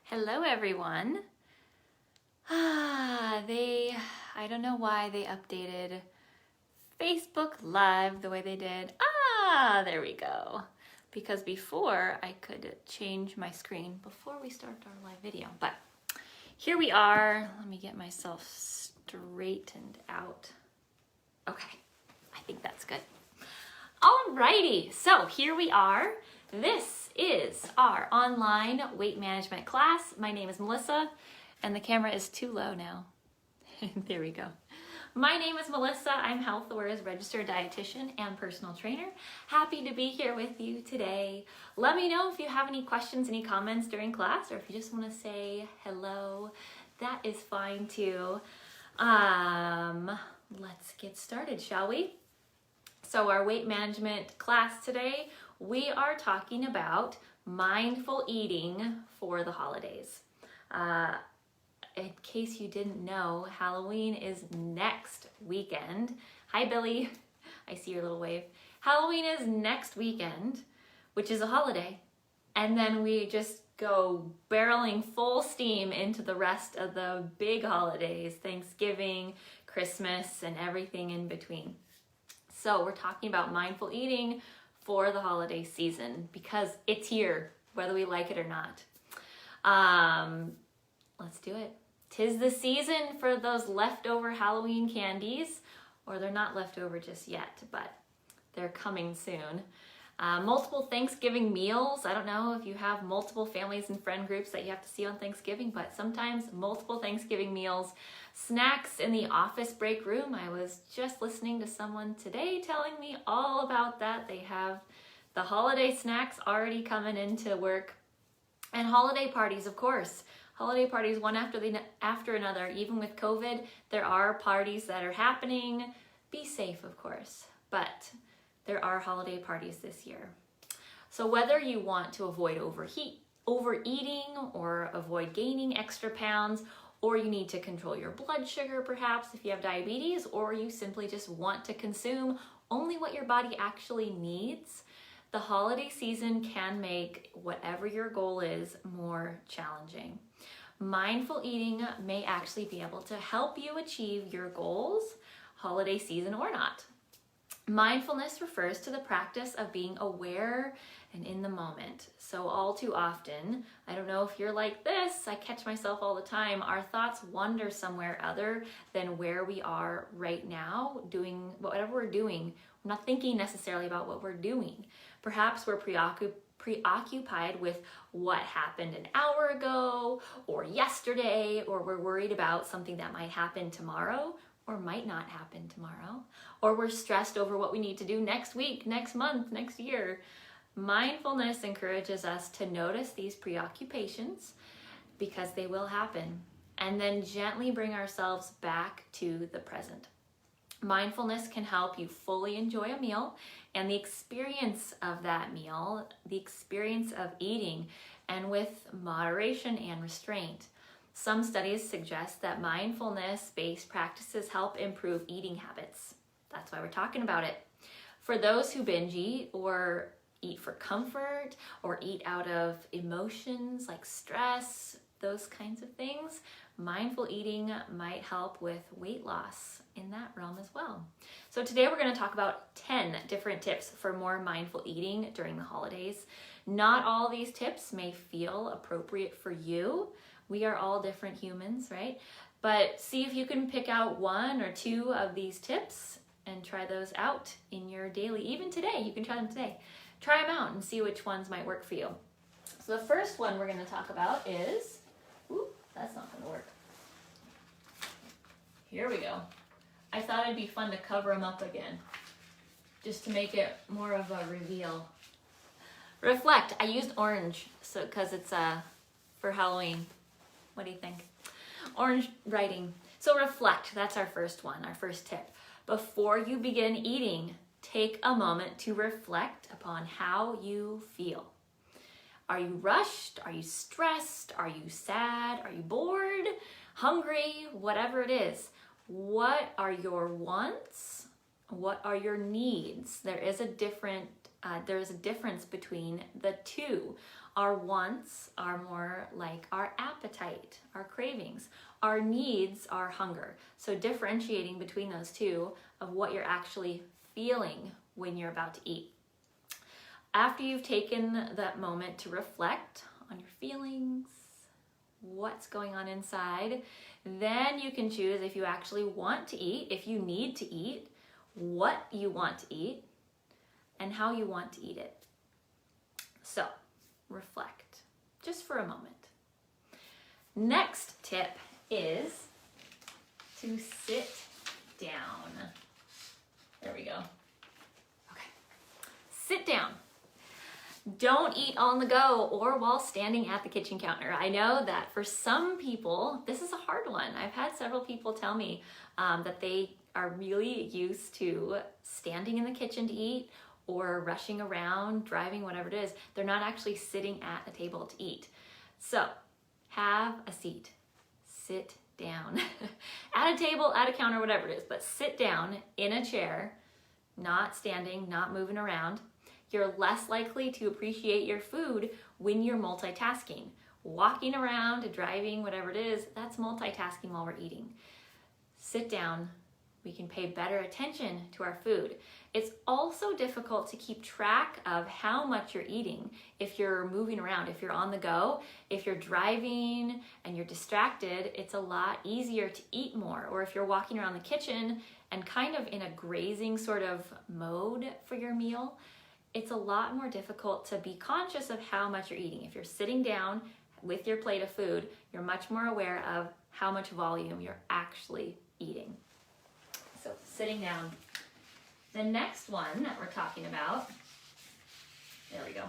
Hello everyone. I don't know why they updated Facebook Live the way they did. There we go. Because before I could change my screen before we start our live video. But here we are. Let me get myself straightened out. Okay, I think that's good. Alrighty, so here we are. This is our online weight management class. My name is Melissa, and the camera is too low now. There we go. My name is Melissa. I'm HealthAware's registered dietitian and personal trainer. Happy to be here with you today. Let me know if you have any questions, any comments during class, or if you just want to say hello. That is fine too. Let's get started, shall we? So our weight management class today, we are talking about mindful eating for the holidays. In case you didn't know, Halloween is next weekend. Hi, Billy. I see your little wave. Halloween is next weekend, which is a holiday. And then we just go barreling full steam into the rest of the big holidays, Thanksgiving, Christmas, and everything in between. So we're talking about mindful eating for the holiday season because it's here, whether we like it or not. Let's do it. 'Tis the season for those leftover Halloween candies, or they're not leftover just yet, but they're coming soon. Multiple Thanksgiving meals. I don't know if you have multiple families and friend groups that you have to see on Thanksgiving, but sometimes multiple Thanksgiving meals. Snacks in the office break room. I was just listening to someone today telling me all about that. They have the holiday snacks already coming into work. And holiday parties, of course. Holiday parties one after another. Even with COVID, there are parties that are happening. Be safe, of course, but there are holiday parties this year. So whether you want to avoid overeating or avoid gaining extra pounds, or you need to control your blood sugar perhaps if you have diabetes, or you simply just want to consume only what your body actually needs, the holiday season can make whatever your goal is more challenging. Mindful eating may actually be able to help you achieve your goals, holiday season or not. Mindfulness refers to the practice of being aware and in the moment. So all too often, I don't know if you're like this, I catch myself all the time, our thoughts wander somewhere other than where we are right now, doing whatever we're doing. We're not thinking necessarily about what we're doing. Perhaps we're preoccupied with what happened an hour ago or yesterday, or we're worried about something that might happen tomorrow or might not happen tomorrow, or we're stressed over what we need to do next week, next month, next year. Mindfulness encourages us to notice these preoccupations because they will happen, and then gently bring ourselves back to the present. Mindfulness can help you fully enjoy a meal and the experience of that meal, the experience of eating, and with moderation and restraint. Some studies suggest that mindfulness-based practices help improve eating habits. That's why we're talking about it. For those who binge eat or eat for comfort or eat out of emotions like stress, those kinds of things, mindful eating might help with weight loss in that realm as well. So today we're going to talk about 10 different tips for more mindful eating during the holidays. Not all these tips may feel appropriate for you. We are all different humans, right? But see if you can pick out one or two of these tips and try those out in your daily, even today, you can try them today. Try them out and see which ones might work for you. So the first one we're going to talk about is, that's not going to work. Here we go. I thought it'd be fun to cover them up again, just to make it more of a reveal. Reflect. I used orange so because it's for Halloween. What do you think? Orange writing. So reflect, that's our first one, our first tip. Before you begin eating, take a moment to reflect upon how you feel. Are you rushed? Are you stressed? Are you sad? Are you bored? Hungry? Whatever it is. What are your wants? What are your needs? There is a different there's a difference between the two. Our wants are more like our appetite, our cravings. Our needs are hunger. So differentiating between those two of what you're actually feeling when you're about to eat. After you've taken that moment to reflect on your feelings, what's going on inside, then you can choose if you actually want to eat, if you need to eat, what you want to eat, and how you want to eat it. So, reflect just for a moment. Next tip is to sit down. There we go. Okay. Sit down. Don't eat on the go or while standing at the kitchen counter. I know that for some people, this is a hard one. I've had several people tell me that they are really used to standing in the kitchen to eat or rushing around, driving, whatever it is. They're not actually sitting at a table to eat. So have a seat. Sit down. At a table, at a counter, whatever it is, but sit down in a chair, not standing, not moving around. You're less likely to appreciate your food when you're multitasking. Walking around, driving, whatever it is, that's multitasking while we're eating. Sit down. We can pay better attention to our food. It's also difficult to keep track of how much you're eating if you're moving around, if you're on the go, if you're driving and you're distracted, it's a lot easier to eat more. Or if you're walking around the kitchen and kind of in a grazing sort of mode for your meal, it's a lot more difficult to be conscious of how much you're eating. If you're sitting down with your plate of food, you're much more aware of how much volume you're actually eating. So sitting down. The next one that we're talking about, there we go,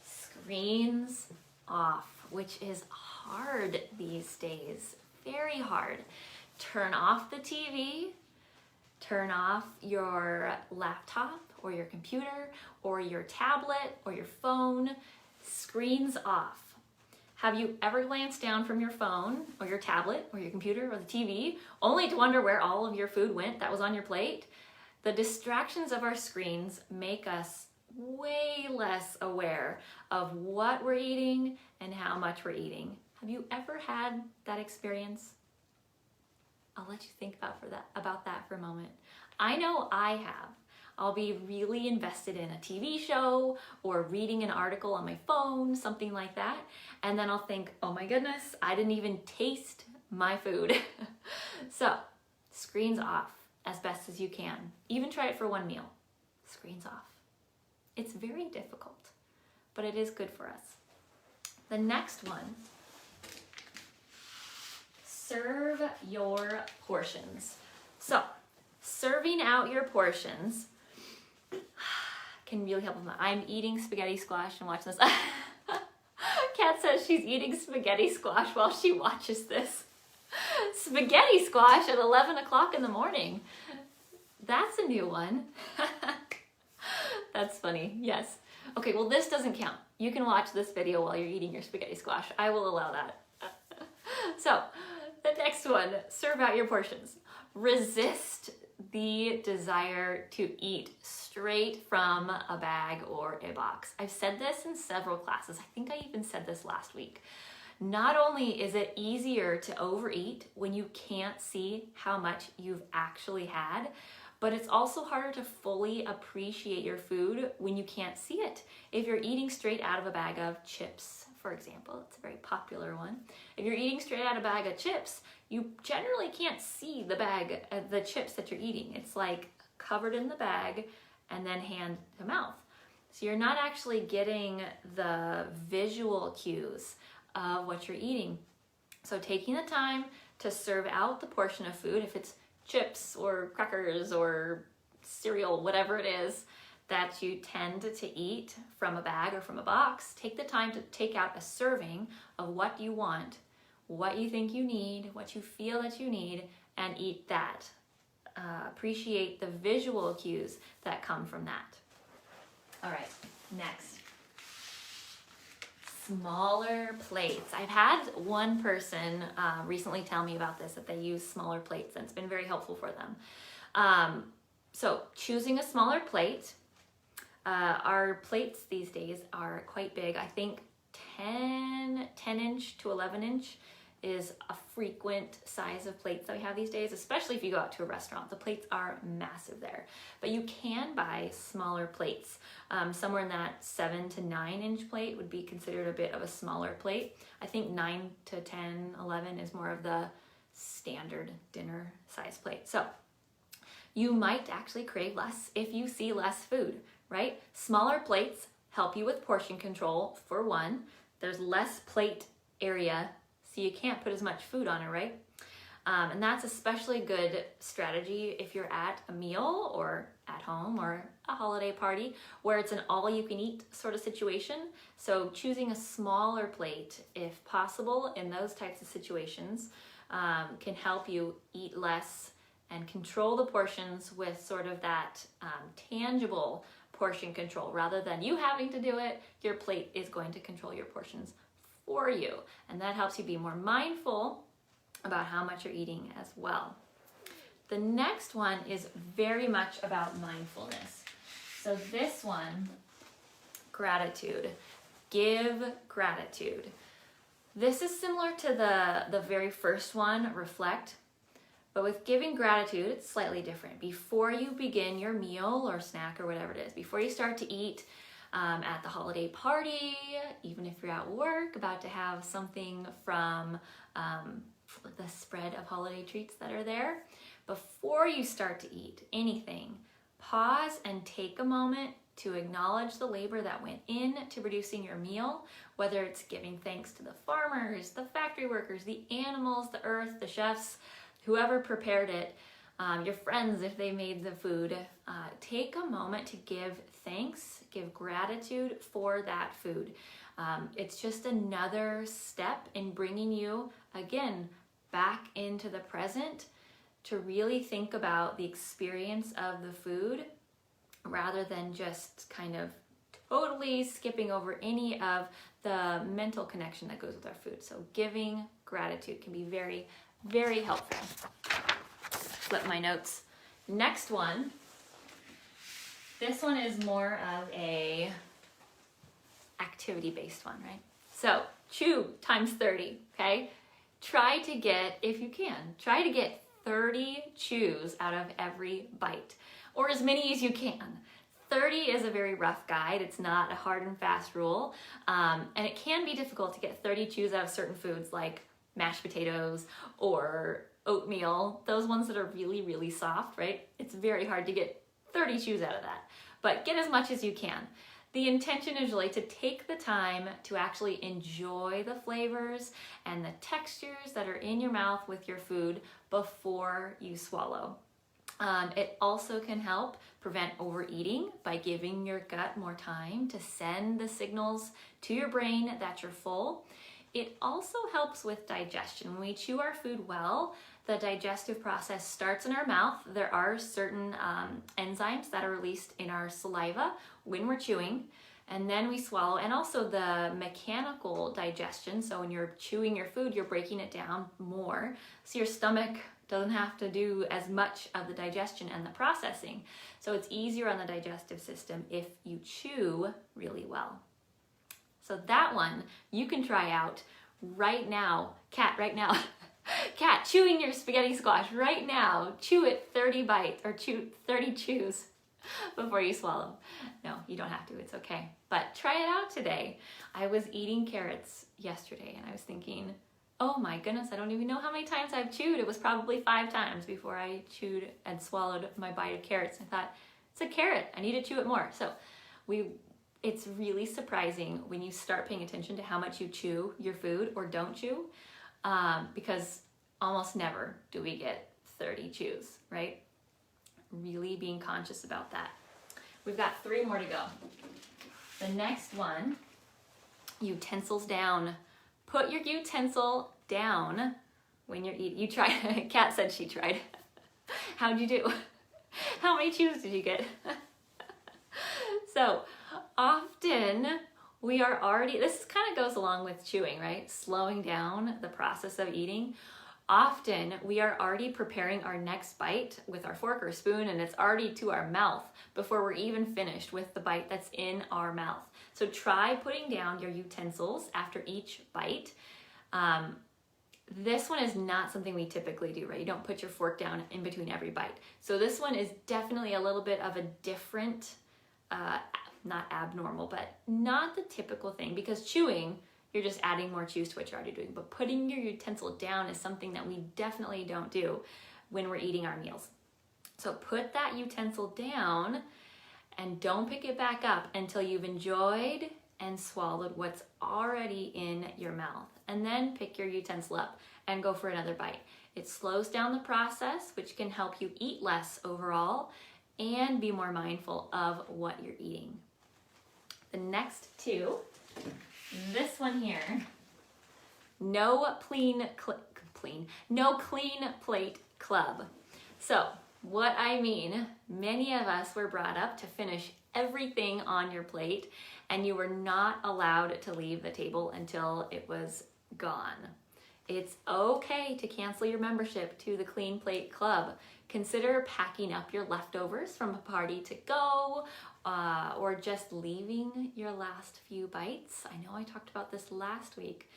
screens off, which is hard these days, very hard. Turn off the TV, turn off your laptop or your computer or your tablet or your phone, screens off. Have you ever glanced down from your phone or your tablet or your computer or the TV only to wonder where all of your food went that was on your plate? The distractions of our screens make us way less aware of what we're eating and how much we're eating. Have you ever had that experience? I'll let you think about that for a moment. I know I have. I'll be really invested in a TV show or reading an article on my phone, something like that. And then I'll think, oh my goodness, I didn't even taste my food. So, screens off as best as you can. Even try it for one meal. Screens off. It's very difficult, but it is good for us. The next one, serve your portions. So, serving out your portions can really help them. I'm eating spaghetti squash and watching this. Kat says she's eating spaghetti squash while she watches this. Spaghetti squash at 11 o'clock in the morning. That's a new one. That's funny, yes. Okay, well this doesn't count. You can watch this video while you're eating your spaghetti squash. I will allow that. So, the next one, serve out your portions. Resist the desire to eat straight from a bag or a box. I've said this in several classes. I think I even said this last week. Not only is it easier to overeat when you can't see how much you've actually had, but it's also harder to fully appreciate your food when you can't see it. If you're eating straight out of a bag of chips, for example, it's a very popular one. If you're eating straight out of a bag of chips, you generally can't see the bag, the chips that you're eating. It's like covered in the bag and then hand to mouth. So you're not actually getting the visual cues of what you're eating. So taking the time to serve out the portion of food, if it's chips or crackers or cereal, whatever it is that you tend to eat from a bag or from a box, take the time to take out a serving of what you want, what you think you need, what you feel that you need, and eat that. Appreciate the visual cues that come from that. All right, next. Smaller plates. I've had one person recently tell me about this, that they use smaller plates, and it's been very helpful for them. So choosing a smaller plate, Our plates these days are quite big. I think 10 inch to 11 inch is a frequent size of plates that we have these days, especially if you go out to a restaurant. The plates are massive there, but you can buy smaller plates. Somewhere in that 7 to 9 inch plate would be considered a bit of a smaller plate. I think 9 to 10, 11 is more of the standard dinner size plate. So you might actually crave less if you see less food, right? Smaller plates help you with portion control, for one. There's less plate area, so you can't put as much food on it, right? And that's especially good strategy if you're at a meal or at home or a holiday party where it's an all-you-can-eat sort of situation. So choosing a smaller plate, if possible, in those types of situations can help you eat less and control the portions with sort of that tangible portion control. Rather than you having to do it, your plate is going to control your portions for you. And that helps you be more mindful about how much you're eating as well. The next one is very much about mindfulness. So this one, gratitude. Give gratitude. This is similar to the very first one, reflect. But with giving gratitude, it's slightly different. Before you begin your meal or snack or whatever it is, before you start to eat at the holiday party, even if you're at work, about to have something from the spread of holiday treats that are there, before you start to eat anything, pause and take a moment to acknowledge the labor that went into producing your meal, whether it's giving thanks to the farmers, the factory workers, the animals, the earth, the chefs, whoever prepared it, your friends if they made the food. Take a moment to give thanks, give gratitude for that food. It's just another step in bringing you, again, back into the present to really think about the experience of the food rather than just kind of totally skipping over any of the mental connection that goes with our food. So giving gratitude can be very, very helpful. Flip my notes. Next one. This one is more of a activity-based one, right? So chew times 30, okay? Try to get, if you can, try to get 30 chews out of every bite, or as many as you can. 30 is a very rough guide. It's not a hard and fast rule. And it can be difficult to get 30 chews out of certain foods like mashed potatoes or oatmeal, those ones that are really, really soft, right? It's very hard to get 30 chews out of that, but get as much as you can. The intention is really to take the time to actually enjoy the flavors and the textures that are in your mouth with your food before you swallow. It also can help prevent overeating by giving your gut more time to send the signals to your brain that you're full. It also helps with digestion. When we chew our food well, the digestive process starts in our mouth. There are certain enzymes that are released in our saliva when we're chewing, and then we swallow. And also the mechanical digestion, so when you're chewing your food, you're breaking it down more, so your stomach doesn't have to do as much of the digestion and the processing. So it's easier on the digestive system if you chew really well. So that one you can try out right now. Cat, right now. Cat, chewing your spaghetti squash right now. Chew it 30 bites or chew 30 chews before you swallow. No, you don't have to, it's okay. But try it out today. I was eating carrots yesterday and I was thinking, oh my goodness, I don't even know how many times I've chewed. It was probably 5 times before I chewed and swallowed my bite of carrots. I thought, it's a carrot, I need to chew it more. So it's really surprising when you start paying attention to how much you chew your food or don't chew, because almost never do we get 30 chews, right? Really being conscious about that. We've got 3 more to go. The next one, utensils down. Put your utensil down when you're eating. You tried, Kat said she tried. How'd you do? How many chews did you get? So often we are already, this kind of goes along with chewing, right? Slowing down the process of eating. Often we are already preparing our next bite with our fork or spoon, and it's already to our mouth before we're even finished with the bite that's in our mouth. So try putting down your utensils after each bite. This one is not something we typically do, right? You don't put your fork down in between every bite. So this one is definitely a little bit of a different, not abnormal, but not the typical thing, because chewing, you're just adding more chews to what you're already doing. But putting your utensil down is something that we definitely don't do when we're eating our meals. So put that utensil down and don't pick it back up until you've enjoyed and swallowed what's already in your mouth. And then pick your utensil up and go for another bite. It slows down the process, which can help you eat less overall and be more mindful of what you're eating. The next two, this one here, no clean plate club. So what I mean, many of us were brought up to finish everything on your plate, and you were not allowed to leave the table until it was gone. It's okay to cancel your membership to the Clean Plate Club. Consider packing up your leftovers from a party to go, or just leaving your last few bites. I know I talked about this last week.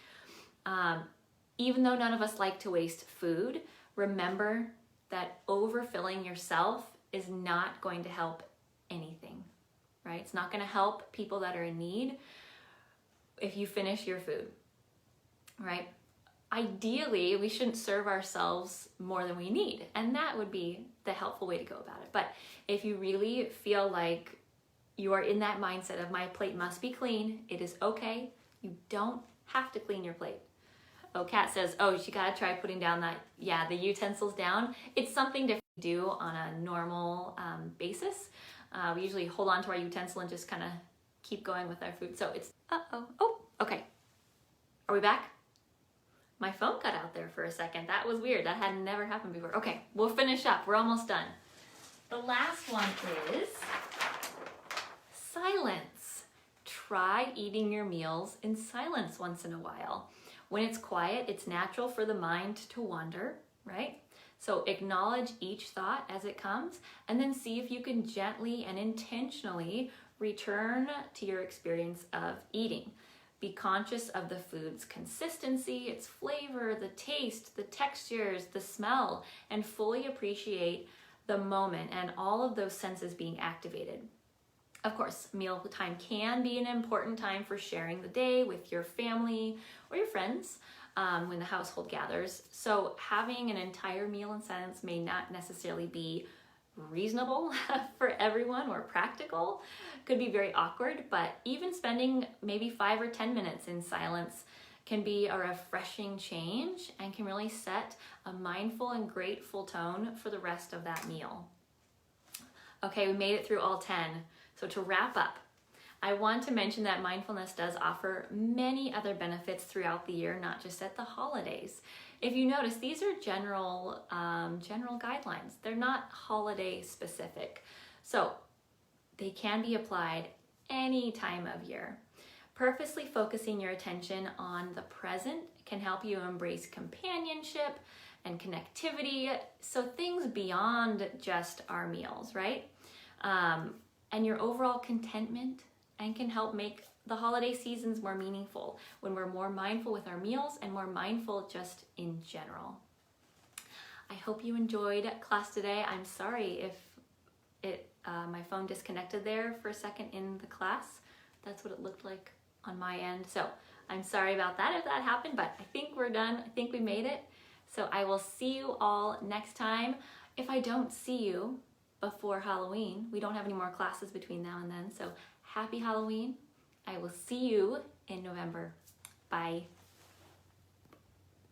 Even though none of us like to waste food, remember that overfilling yourself is not going to help anything, right? It's not going to help people that are in need if you finish your food, right? Ideally, we shouldn't serve ourselves more than we need, and that would be the helpful way to go about it. But if you really feel like you are in that mindset of my plate must be clean, it is okay. You don't have to clean your plate. Oh, Kat says, oh, she gotta try putting down the utensils down. It's something different to do on a normal basis. We usually hold on to our utensil and just kind of keep going with our food. So it's, okay. Are we back? My phone cut out there for a second. That was weird. That had never happened before. Okay, we'll finish up. We're almost done. The last one is silence. Try eating your meals in silence once in a while. When it's quiet, it's natural for the mind to wander, right? So acknowledge each thought as it comes, and then see if you can gently and intentionally return to your experience of eating. Be conscious of the food's consistency, its flavor, the taste, the textures, the smell, and fully appreciate the moment and all of those senses being activated. Of course, meal time can be an important time for sharing the day with your family or your friends when the household gathers. So having an entire meal in silence may not necessarily be reasonable for everyone or practical. Could be very awkward, but even spending maybe 5 or 10 minutes in silence can be a refreshing change and can really set a mindful and grateful tone for the rest of that meal. Okay, we made it through all 10. So to wrap up, I want to mention that mindfulness does offer many other benefits throughout the year, not just at the holidays. If you notice, these are general guidelines. They're not holiday specific. So they can be applied any time of year. Purposely focusing your attention on the present can help you embrace companionship and connectivity. So things beyond just our meals, right? And your overall contentment, and can help make the holiday seasons more meaningful when we're more mindful with our meals and more mindful just in general. I hope you enjoyed class today. I'm sorry if my phone disconnected there for a second in the class. That's what it looked like on my end. So I'm sorry about that if that happened, but I think we're done. I think we made it. So I will see you all next time. If I don't see you before Halloween, we don't have any more classes between now and then. So happy Halloween. I will see you in November. Bye.